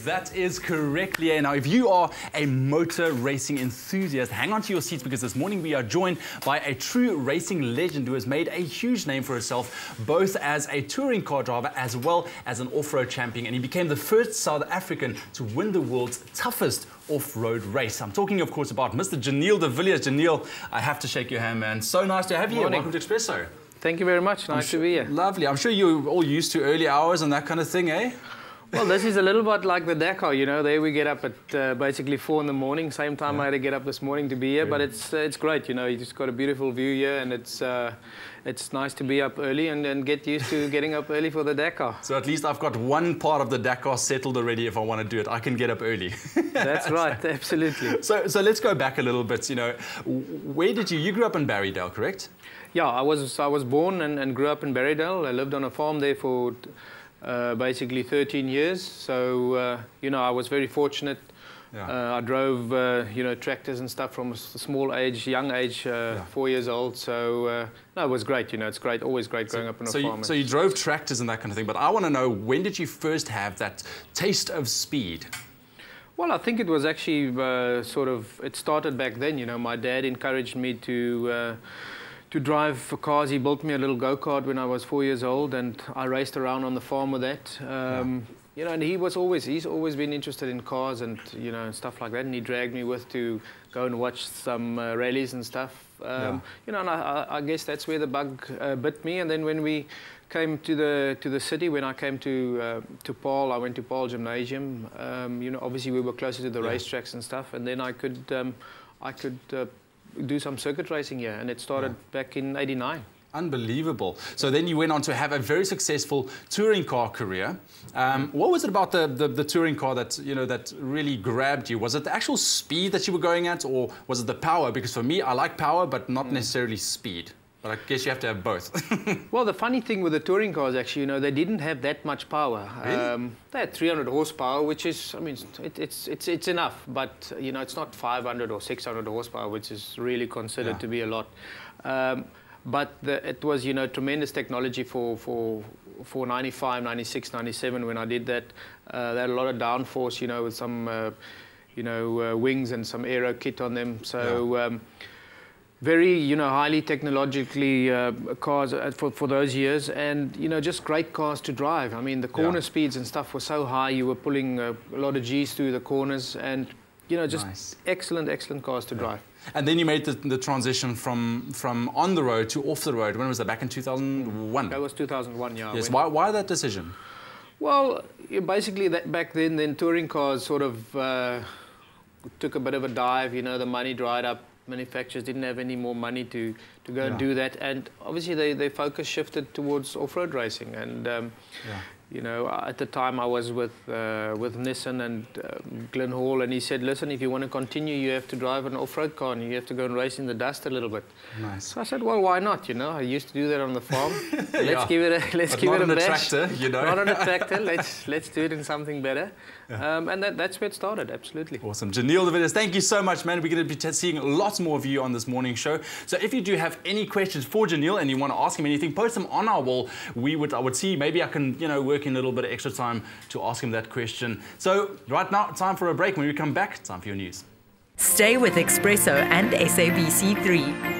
That is correct, Leah. Now, if you are a motor racing enthusiast, hang on to your seats because this morning we are joined by a true racing legend who has made a huge name for herself, both as a touring car driver as well as an off-road champion. And he became the first South African to win the world's toughest off-road race. I'm talking, of course, about Mr. Giniel de Villiers. Giniel, I have to shake your hand, man. So nice to have you here. Welcome to eXpresso. Thank you very much. Nice to be here. Lovely. I'm sure you're all used to early hours and that kind of thing, eh? Well, this is a little bit like the Dakar, you know. There we get up at basically 4 in the morning. Same time I had to get up this morning to be here, but it's great, you know. You just got a beautiful view here, and it's nice to be up early and get used to getting up early for the Dakar. So at least I've got one part of the Dakar settled already. If I want to do it, I can get up early. That's right, absolutely. So let's go back a little bit. You know, where did you grew up in Barrydale, correct? Yeah, I was born and grew up in Barrydale. I lived on a farm there for basically 13 years. So, you know, I was very fortunate. Yeah. I drove, you know, tractors and stuff from a small age, young age, 4 years old. So, no, it was great, you know, it's great, always great growing up on a farm. So you drove tractors and that kind of thing, but I want to know, when did you first have that taste of speed? Well, I think it was actually it started back then, you know. My dad encouraged me to drive for cars. He built me a little go-kart when I was 4 years old, and I raced around on the farm with that. You know, and he's always been interested in cars and, you know, and stuff like that. And he dragged me with to go and watch some rallies and stuff. You know, and I guess that's where the bug bit me. And then when we came to the city, when I came to Paarl, I went to Paarl Gymnasium. You know, obviously we were closer to the racetracks and stuff, and then I could do some circuit racing here, and it started back in '89. Unbelievable. So then you went on to have a very successful touring car career. What was it about the touring car that, you know, that really grabbed you? Was it the actual speed that you were going at, or was it the power? Because for me, I like power, but not necessarily speed. But I guess you have to have both. Well, the funny thing with the touring cars, actually, you know, they didn't have that much power. Really? They had 300 horsepower, which is, I mean, it's enough. But, you know, it's not 500 or 600 horsepower, which is really considered to be a lot. But it was, you know, tremendous technology for 95, 96, 97 when I did that. They had a lot of downforce, you know, with some, you know, wings and some aero kit on them. So very, you know, highly technologically cars for those years, and, you know, just great cars to drive. I mean, the corner speeds and stuff were so high. You were pulling a lot of G's through the corners, and, you know, just excellent cars to drive. And then you made the transition from on the road to off the road. When was that? Back in 2001? That was 2001, yeah. Yes. Why that decision? Well, basically, back then touring cars sort of took a bit of a dive. You know, the money dried up. Manufacturers didn't have any more money to go and do that, and obviously their focus shifted towards off-road racing. And you know, at the time I was with Nissan and Glenn Hall, and he said, listen, if you want to continue, you have to drive an off-road car and you have to go and race in the dust a little bit. Nice. So I said, well, why not? You know, I used to do that on the farm. Let's give it a bash. Tractor, you know. Not on a tractor. Let's do it in something better. And that's where it started. Absolutely. Awesome. Giniel de Villiers, thank you so much, man. We're going to be seeing lots more of you on this morning show. So if you do have any questions for Giniel and you want to ask him anything, post them on our wall. I would see, maybe I can, you know, work in a little bit of extra time to ask him that question. So right now, time for a break. When we come back, time for your news. Stay with eXpresso and SABC3.